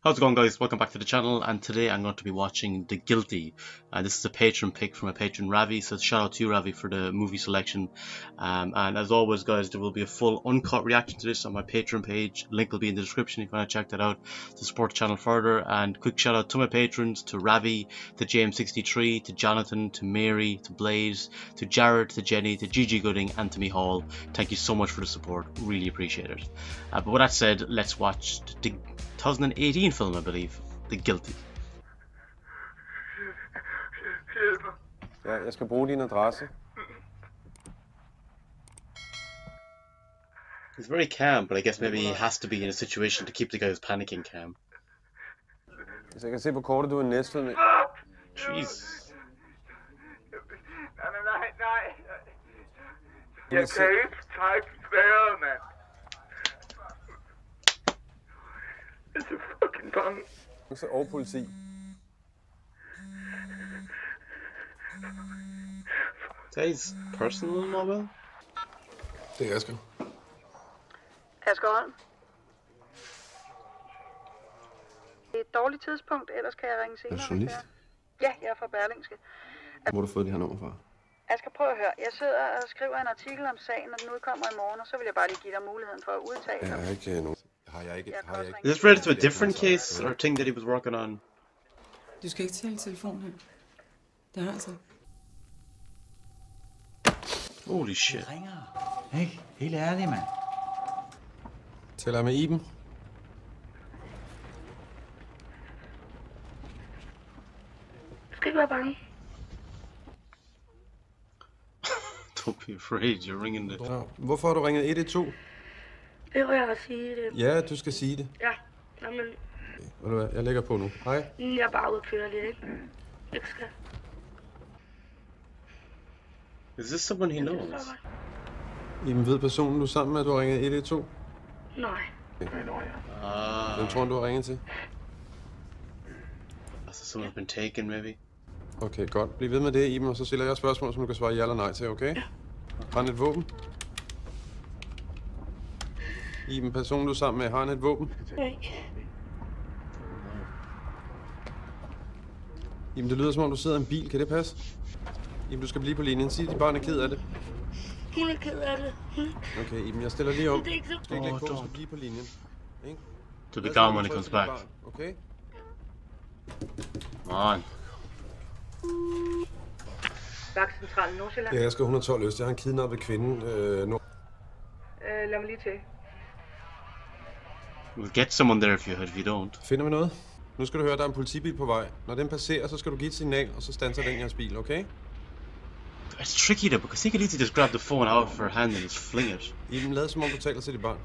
How's it going, guys? Welcome back to the channel, and today I'm going to be watching The Guilty. This is a patron pick from a patron, Ravi, so shout out to you, Ravi, for the movie selection. And as always, guys, there will be a full uncut reaction to this on my Patreon page. Link will be in the description if you want to check that out to support the channel further. And quick shout out to my patrons, to Ravi, to JM63, to Jonathan, to Mary, to Blaze, to Jared, to Jenny, to Gigi Gooding, and to me Hall. Thank you so much for the support, really appreciate it. But with that said, let's watch the 2018 film, I believe, The Guilty. Ja, jeg skal bruge din adresse. He's very calm, but I guess maybe he has to be in a situation to keep the guy who's panicking calm. Hvis jeg kan se på kortet, du er Næstved med. Jeez. Nej. Jeg kan ikke trække vejret, mand. Jeg er så fucking bange. Og politi. Guy's personal mobile? Det er Asger. Asger Holm. Det er et dårligt tidspunkt, ellers kan jeg ringe senere. Er du journalist? Ja, jeg er fra Berlingske. Hvor har du fået det her nummer fra? Asger, prøv at høre. Jeg sidder og skriver en artikel om sagen, og den udkommer i morgen, og så vil jeg bare lige give dig muligheden for at udtale dig. Jeg har ikke nogen. Is this related to a different case or thing that he was working on? Du skal ikke tale i telefon her. Det har jeg altså. Holy shit. Ringer. Ikke? Helt ærligt, mand. Tæller med Iben. Du skal ikke være bange. Don't be afraid, you're ringing the... Ja. Hvorfor har du ringet 112? Det vil jeg sige det. Ja, du skal sige det. Ja, jamen, Ved du hvad, jeg lægger på nu. Hej. jeg er bare ude at køre lidt, ikke? Ikke skal. Is this someone he knows? Iben, ved personen, du er sammen med, at du har ringet 112? Nej. Hvem tror du har ringet til? So someone's been taken, maybe? Okay, godt. Bliv ved med det, Iben, og så stiller jeg spørgsmål, som du kan svare ja eller nej til, okay? Ja. Har han et våben? Iben, personen du er sammen med, har han et våben? Nej. Iben, det lyder som om du sidder i en bil. Kan det passe? Iben, du skal blive på linjen. Sig, at dit barn er ked af det. Hun er ked af det. Okay, Iben, jeg stiller lige om. Det er ikke så... Du skal ikke lægge på, du skal blive på linjen. Ikke? To be calm when he comes back. Okay? Come on. Vagtcentralen Nordsjælland. Ja, jeg skal 112 Øst. Jeg har en kidnappet kvinde nu. Lad mig lige til. We'll get someone there if you don't. Finder vi noget? Nu skal du høre, der er en politibil på vej. Når den passerer, så skal du give et signal, og så standser den jeres bil, okay? It's tricky though, because he could easily just grab the phone out of her hand and just fling it. Iben, lad som om du taler til dit barn.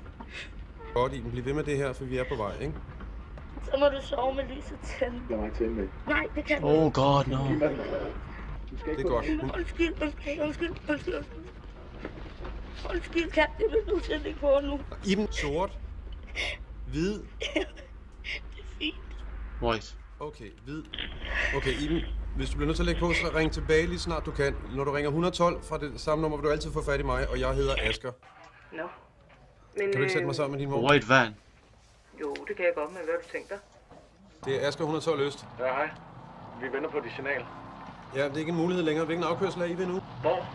Godt, Iben, bliv ved med det her, for vi er på vej, ikke? Så må du sove med lyset tændt. Lad mig tænde med. Nej, det kan du Oh god, no. Det er godt. Undskyld, kan det vil du tænde ikke på nu. Iben, sort. Hvid. Det er fint. White. Okay, hvid. Okay, Iben, hvis du bliver nødt til at lægge på, så ring tilbage lige snart du kan. Når du ringer 112 fra det samme nummer, vil du altid få fat i mig, og jeg hedder Asger. Nå. Men, Kan du ikke sætte mig sammen med din mor? White van. Jo, det kan jeg godt, men hvad har du tænkt dig? Det er Asger 112 Øst. Ja, hej. Vi venter på dit signal. Ja, det er ikke en mulighed længere. Hvilken afkørsel er I ved nu? Hvor?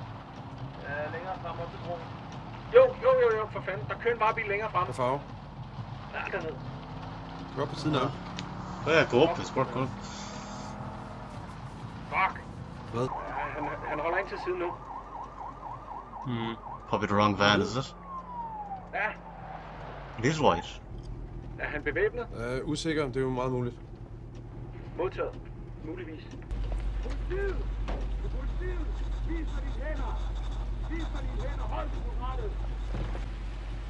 Længere frem op til broen. Jo, for fanden. Der kører en varebil længere frem. Hvad farve? Ja, dernede. Gå op på siden af. Yeah, go up, it's work, go up. Fuck. Hvad? Han holder ind til siden nu. Probably the wrong van, is it? Ja. It is white. Er han bevæbnet? Usikker, det er jo meget muligt. Modtaget. Muligvis.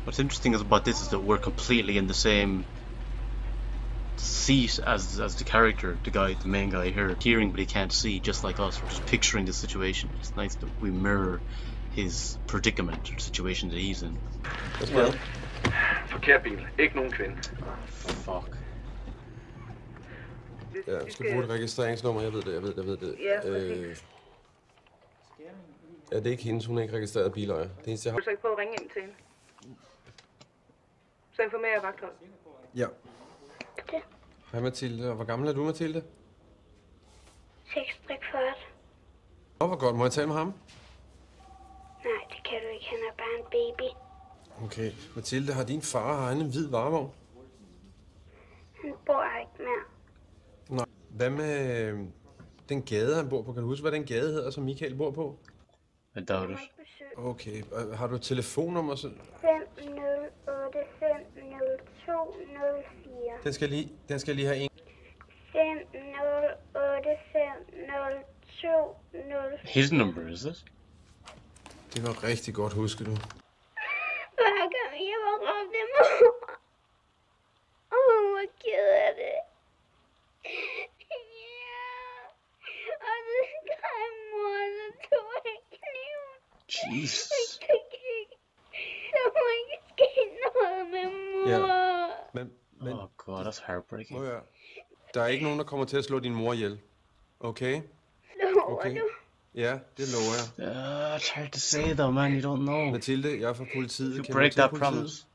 What's interesting about this is that we're completely in the same seat as the character, the main guy here, hearing but he can't see, just like us. We're just picturing the situation. It's nice that we mirror his predicament or situation that he's in. Well. Forkert bil. Ikke nogen kvinde. Fuck. Ja, du skal bruge et registreringsnummer, jeg ved det. Ja, Ja, det er ikke hendes, hun er ikke registreret bilejer. Det eneste, jeg har... Du så ikke prøve at ringe ind til hende? Så informerer jeg vagthold. Ja. Okay. Hej Mathilde, og hvor gammel er du, Mathilde? 6,40. Hvor godt. Må jeg tale med ham? Nej, det kan du ikke. Han er bare en baby. Okay. Mathilde, har din far en hvid varevogn? Han bor her ikke mere. Nej. Hvad med den gade, han bor på? Kan du huske, hvad den gade hedder, som Michael bor på? I doubt it. Okay. Har du et telefonnummer? 508 502 04. Den skal jeg lige have en. 508 502 04. His number, is it? Det var rigtig godt, husker du. Hver gang jeg var ramt af mor. Hun var ked af det. Ja. Og så skrev mor, så tog jeg kniven. Jesus. Der må ikke ske noget med mor. Ja. Men Oh god, that's heartbreaking. der er ikke nogen, der kommer til at slå din mor ihjel. Okay? Lover Okay. du? Ja, det lover jeg. It's hard to say though, man. You don't know. Mathilde, jeg er fra politiet. You Kan break du tage that politiet? promise.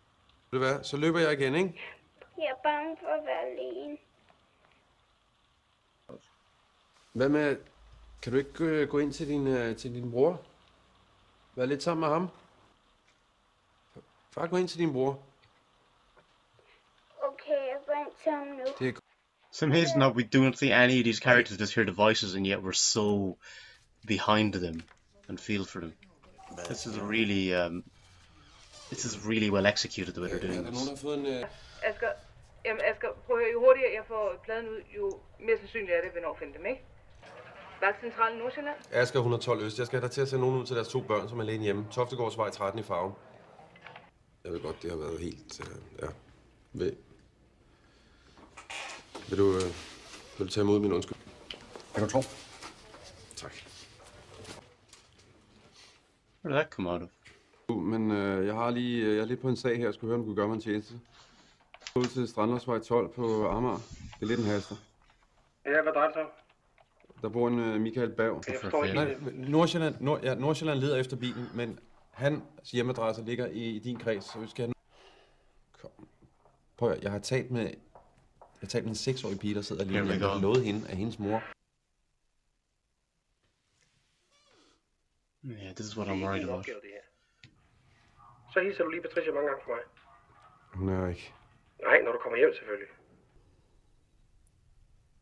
Ved du hvad? Så løber jeg igen, ikke? Jeg er bange for at være alene. Hvad med... Kan du ikke gå ind til din bror? Vær lidt sammen med ham. Bare gå ind til din bror. Okay, jeg går ind til ham nu. Det er It's amazing how we don't see any of these characters, just hear the voices, and yet we're so behind them and feel for them. This is really well executed the way they're Er doing der nogen, this. der har fået en... Asger, prøv at høre, jo hurtigere jeg får pladen ud, jo mere sandsynligt er det, at vi når at finde dem, ikke? Vagtcentralen Nordsjælland? Asger 112 Øst. Jeg skal have dig til at sende nogen ud til deres 2 børn, som er alene hjemme. Toftegårdsvej 13 i Farum. Jeg ved godt, det har været helt... ja. Vil du tage imod min undskyld? Kan du tro? Tak. Where did that come out of? Men jeg er lige på en sag her. Jeg skulle høre, om du kunne gøre mig en tjeneste. Ud til Strandløsvej 12 på Amager. Det er lidt en haster. Ja, hvad drejer det sig om? Der bor en Michael Berg. Jeg forstår ikke. Nej, Nordsjælland leder efter bilen, men hans hjemmeadresse ligger i din kreds, så vi skal have... Kom. Prøv at, jeg har talt med en 6-årig pige, der sidder alene. Jeg har lovet hende af hendes mor. Yeah, this is what I'm worried about. Så hilser du lige Patricia mange gange for mig. Hun er ikke. Nej, når du kommer hjem selvfølgelig.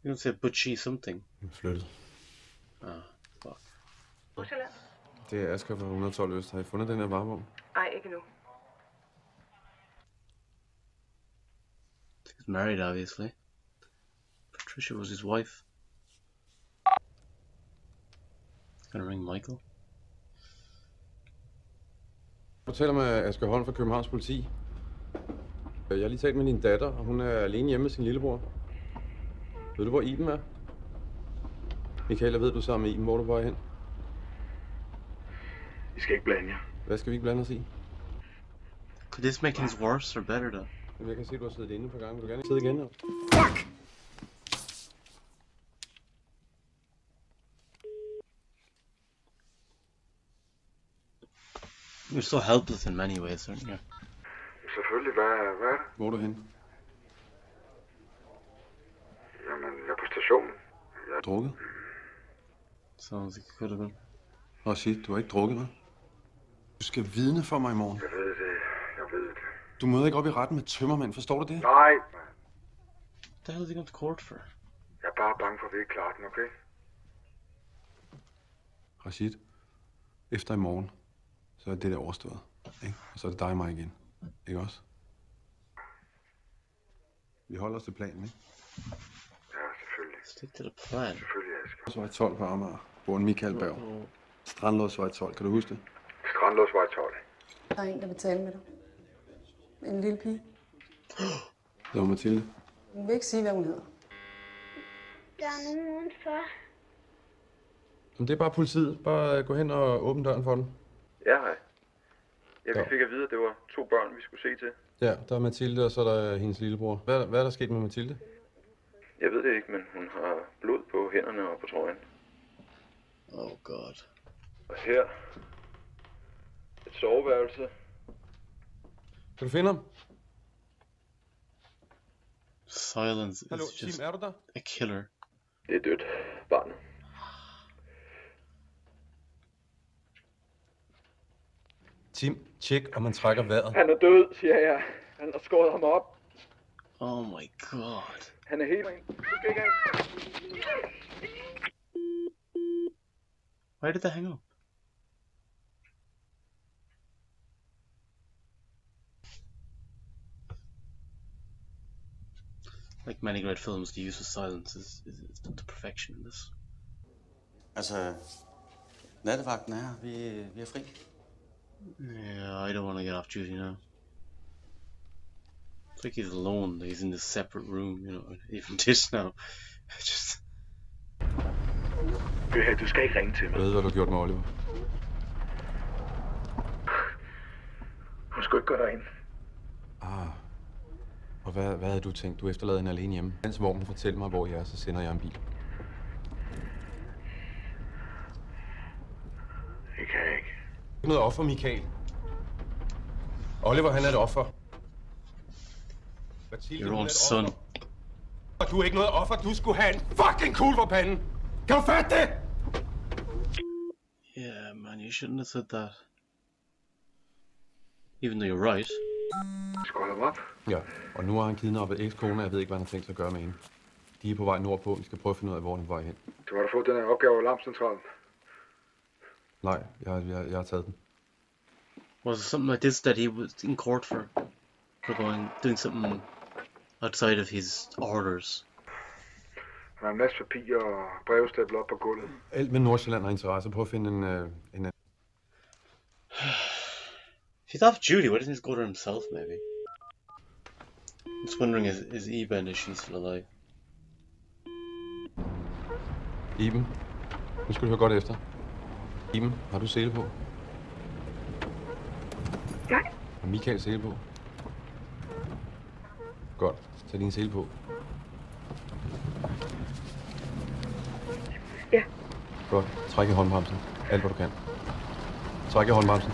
You don't say butchy something. Hun er flyttet. Ah, fuck. Nordsjælland? Det er Asger fra 112 Øst. Har I fundet den her varevogn? Nej, ikke nu. He's married, obviously. Patricia was his wife. Gonna ring Michael. Jeg taler med Asger Holm fra Københavns Politi. Jeg har lige talt med din datter, og hun er alene hjemme med sin lillebror. Ved du, hvor Iben er? Michael, jeg ved, du er sammen med Iben. Hvor er du på vej hen? I skal ikke blande jer. Hvad skal vi ikke blande os i? Could this make things worse or better though? Jamen, jeg kan se, at du har siddet inde på gangen. Vil du gerne sidde igen? Eller? Fuck! You're so helpless in many ways, aren't you? Selvfølgelig, hvad er det? Hvor er du henne? Jamen, jeg er på stationen. Jeg har drukket. Sounds like it could have been. Og shit, du har ikke drukket, hva'? Du skal vidne for mig i morgen. Jeg ved det. Du møder ikke op i retten med tømmermænd, forstår du det? Nej, What the hell is he going to court for? jeg er bare bange for, at vi ikke klarer den, okay? Rashid, efter i morgen, så er det der overstået. Ikke? Og så er det dig og mig igen. Ikke også? Vi holder os til planen, ikke? Ja, selvfølgelig. Stick to the plan. Selvfølgelig, Asger. Strandlåsvej 12 på Amager. Bor en Michael Berg. Strandlåsvej 12, kan du huske det? Strandlåsvej 12. Der er en, der vil tale med dig. En lille pige. Det var Mathilde. Hun vil ikke sige, hvad hun hedder. Der er nogen udenfor. Men det er bare politiet. Bare gå hen og åbne døren for den. Ja, hej. Ja, vi Ja. fik at vide, at det var 2 børn, vi skulle se til. Ja, der er Mathilde, og så er der hendes lillebror. Hvad er der sket med Mathilde? Jeg ved det ikke, men hun har blod på hænderne og på trøjen. Oh god. Og her et soveværelse. Kan du finde ham? Silence Hallo, is just Tim, er du der? a killer. Det er dødt, barnet. Tim, tjek, om man trækker vejret. Han er død, siger jeg. Han har skåret ham op. Oh my god. Han er helt ren. Du skal ikke af. Why did that hang up? Like many great films, the use of silence is to perfection in this. Altså, nattevagten er her. Vi er fri. Yeah, I don't want to get off duty now. It's like he's alone, he's in this separate room, you know, even this now. Just... Du skal ikke ringe til Jeg mig. ved, hvad du har gjort med Oliver. Hun skulle ikke gå derind. Og hvad havde du tænkt? Du efterlader hende alene hjemme. Mens Morten fortæller mig, hvor jeg er, så sender jeg en bil. Det kan jeg ikke. Ikke noget offer, Michael. Oliver, han er et offer. Mathilde, Your hun er own et son. offer. Og du er ikke noget offer. Du skulle have en fucking kugle for panden. Kan du fatte det? Yeah, man, you shouldn't have said that. Even though you're right. Skål ham op. Ja, og nu har han kidnappet ekskone. Jeg ved ikke, hvad han har tænkt sig at gøre med hende. De er på vej nordpå. Vi skal prøve at finde ud af, hvor den er på vej hen. Du har da fået den her opgave af Alarmcentralen. Nej, jeg har taget den. Was it something like this that he was in court for doing something outside of his orders? Han har en masse papir og breve stablet op på gulvet. Alt med Nordsjælland har interesse på at finde en If he's off duty, why doesn't he just go there himself, maybe? I'm just wondering, is Eben, is she still alive? Iben, nu skal du høre godt efter. Iben, har du sele på? Nej. Har Michael sele på? Godt, tag din sele på. Ja. Godt, træk i håndbremsen. Alt hvad du kan. Træk i håndbremsen.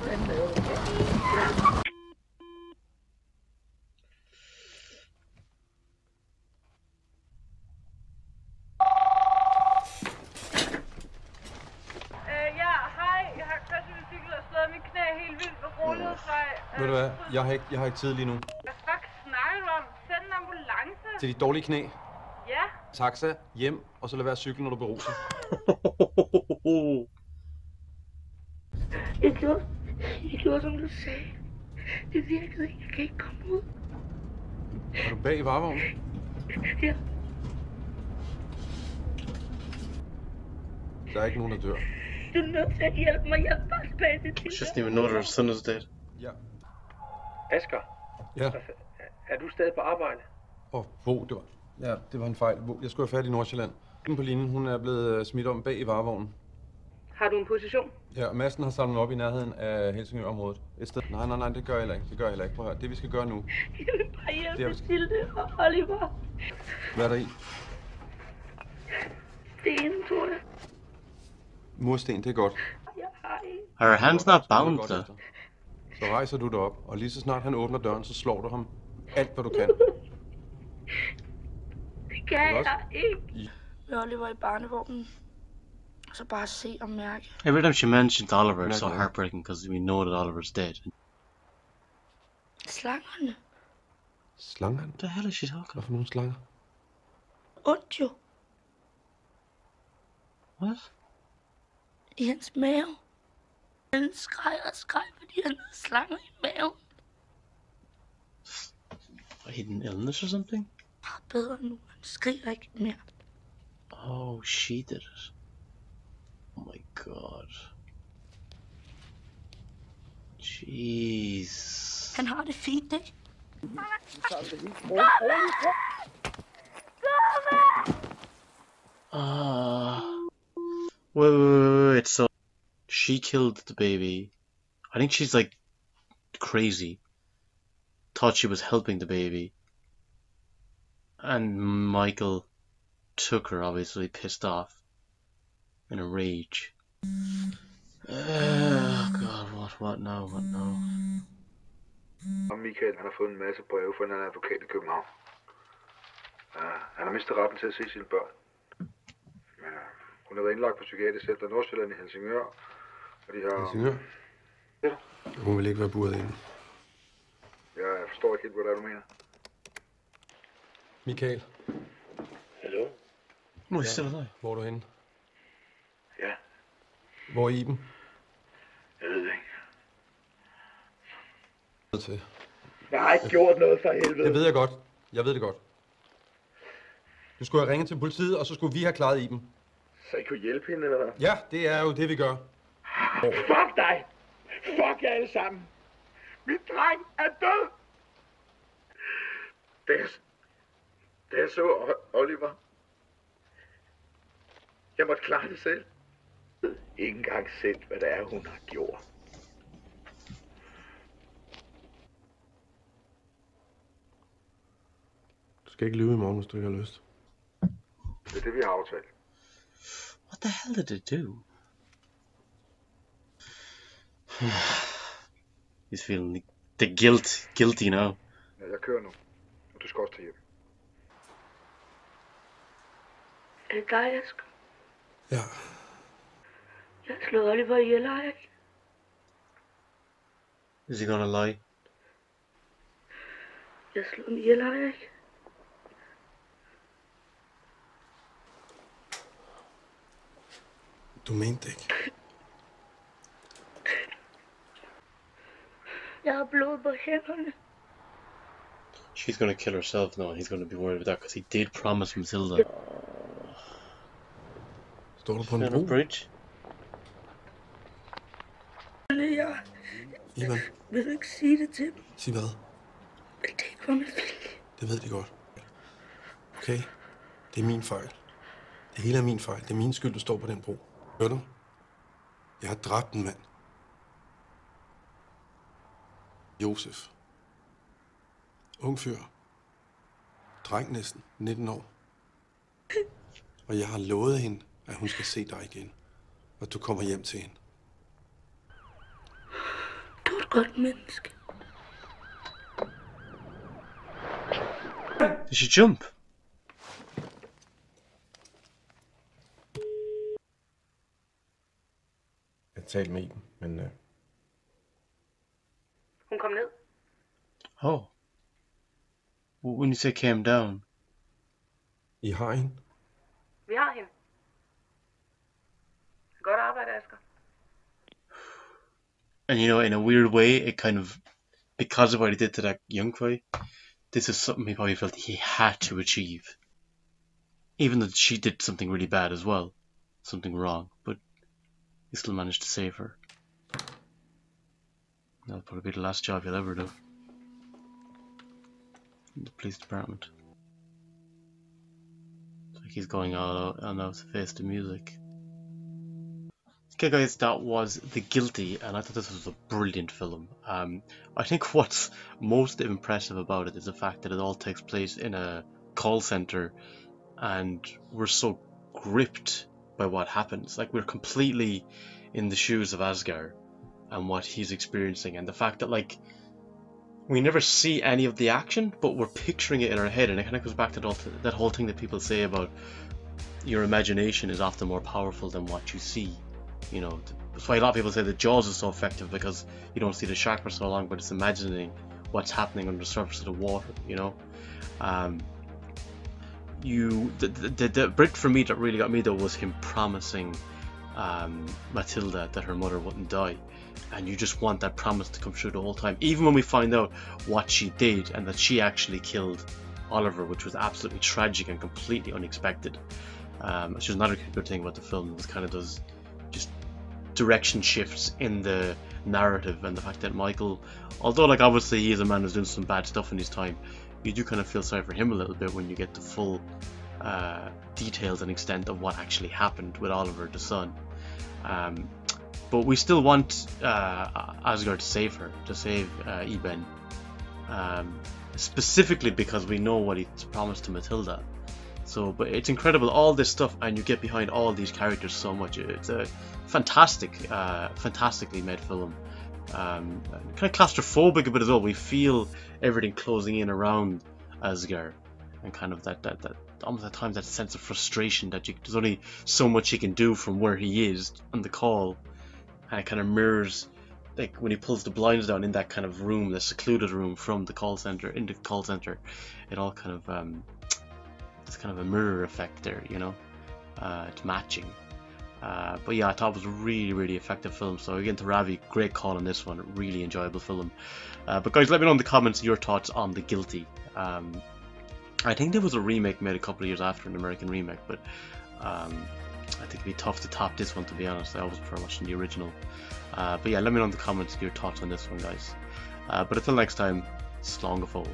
Ja, hej. Jeg har kørt min cykel og slået mit knæ helt vildt på Rådighedsvej. Ved du hvad, jeg har ikke tid lige nu. Hvad fuck snakker du om? Send en ambulance. Til de dårlige knæ. Ja. Taxa, hjem, og så lad være at cykle, når du beruser. Jeg gjorde, som du sagde. Det virkede ikke. Jeg kan ikke komme ud. Er du bag i varevognen? Ja. Der er ikke nogen, der dør. Du er nødt til at hjælpe mig. Jeg er bare tilbage til She doesn't even know that her son is dead. Ja. Asger, Ja. er du stadig på arbejde? Bo, det var en fejl. Bo, jeg skulle have fat i Nordsjælland. Hende på linjen, hun er blevet smidt om bag i varevognen. Har du en position? Ja, og Madsen har samlet op i nærheden af Helsingør-området. Et sted. Nej, det gør jeg heller ikke. Det gør jeg heller ikke. Prøv at høre. Det vi skal gøre nu. Jeg vil bare hjælpe Det er- Mathilde og Oliver. Hvad er der i? Det ene, tror jeg. Mursten, det er godt. Jeg har en. Are her hands not Så bound, godt though? efter. Så rejser du dig op, og lige så snart han åbner døren, så slår du ham alt, hvad du kan. Det kan også? jeg ikke. Med Oliver i barnevognen. Og så bare se og mærke. Every time she mentions Oliver, it's so Okay. heartbreaking because we know that Oliver's dead. Slangerne. Slanger? What the hell is she talking Hvad for nogle slanger? Ondt jo. What? I hans mave. Han skreg og skreg, fordi han havde slanger i maven. A hidden illness or something? Meget bedre nu. Han skriger ikke mere. Oh, she did it. Oh my god. Jeez. Han har det fint, ikke? Wait. So she killed the baby. I think she's like crazy. Thought she was helping the baby. And Michael took her, obviously pissed off. In a rage. Oh god, what now? Og Michael, han har fået en masse breve fra en anden advokat i København. Ja, han har mistet retten til at se sine børn. Men hun har været indlagt på psykiatrisk center Nordsjælland i Helsingør. Og de har... Helsingør? Ja. Hun vil ikke være buret inde. Jeg forstår ikke helt, hvad det er, du mener. Michael, Hallo? Nu er I stille dig. hvor er du henne? Ja, Hvor er Iben? jeg ved det ikke. Til. Jeg har ikke gjort noget for helvede. Det ved jeg godt. Jeg ved det godt. Du skulle have ringet til politiet, og så skulle vi have klaret Iben. Så I kunne hjælpe hende, eller hvad? Ja, det er jo det, vi gør. Fuck dig! Fuck jer alle sammen! Min dreng er død! Da jeg så Oliver, jeg måtte klare det selv. Ikke engang selv, hvad det er, hun har gjort. Du skal ikke lyve i morgen, hvis du ikke har lyst. Det er det, vi har aftalt. What the hell did it do? He's feeling the guilty now. Ja, jeg kører nu. Og du skal også til hjem. Er det dig, Asger? Ja. Jeg har slået Oliver ihjel, har jeg ikke? Is he gonna lie? Jeg har slået ham ihjel, har jeg ikke? Du mente ikke. Jeg har blod på hænderne. She's gonna kill herself now, and he's gonna be worried about that because he did promise Matilda. Står du på en On a bro? bridge? Jeg Ivan, vil ikke sige det til dem, sig hvad? men det ikke var med vilje. Det ved de godt. Okay? Det er min fejl. Det hele er min fejl. Det er min skyld, du står på den bro. Hør du? Jeg har dræbt en mand. Josef. Ung fyr. Dreng næsten. 19 år. Og jeg har lovet hende, at hun skal se dig igen. Og du kommer hjem til hende. Du er et godt menneske. Did she jump? Jeg talte med Iben, men Hun kom ned. Oh. When you say came down, I har hende. Vi har hende. Godt arbejde, Asger. and you know, in a weird way, it kind of, because of what he did to that young boy, this is something he probably felt he had to achieve. Even though she did something really bad as well, something wrong, but he still managed to save her. That'll probably be the last job he'll ever do in the police department. It's like he's going all out on out to face the music. Okay guys, that was The Guilty, and I thought this was a brilliant film. I think what's most impressive about it is the fact that it all takes place in a call center, and we're so gripped by what happens. Like, we're completely in the shoes of Asger and what he's experiencing, and the fact that, like, we never see any of the action, but we're picturing it in our head, and it kind of goes back to that whole thing that people say about your imagination is often more powerful than what you see. You know, that's why a lot of people say that Jaws is so effective, because you don't see the shark for so long, but it's imagining what's happening under the surface of the water, you know. The bit for me that really got me though was him promising Matilda that her mother wouldn't die, and you just want that promise to come true the whole time, even when we find out what she did and that she actually killed Oliver, which was absolutely tragic and completely unexpected. Which is another good thing about the film, is kind of does just direction shifts in the narrative, and the fact that Michael, although like obviously he is a man who's doing some bad stuff in his time, you do kind of feel sorry for him a little bit when you get the full details and extent of what actually happened with Oliver, the son. But we still want Asger to save her, to save Eben, specifically because we know what he promised to Matilda. So, but it's incredible, all this stuff, and you get behind all these characters so much. It's a fantastically made film. Kind of claustrophobic a bit as well. We feel everything closing in around Asger, and kind of that almost at times that sense of frustration that there's only so much he can do from where he is on the call, and it kind of mirrors like when he pulls the blinds down in that kind of room, the secluded room from the call center, it all kind of it's kind of a mirror effect there, you know. It's matching. But yeah, I thought it was a really effective film. So again, to Ravi, great call on this one. Really enjoyable film. But guys, let me know in the comments your thoughts on The Guilty. I think there was a remake made a couple of years after, an American remake, but I think it'd be tough to top this one, to be honest. I always prefer watching the original. But yeah, let me know in the comments your thoughts on this one, guys. But until next time, slán go fóill.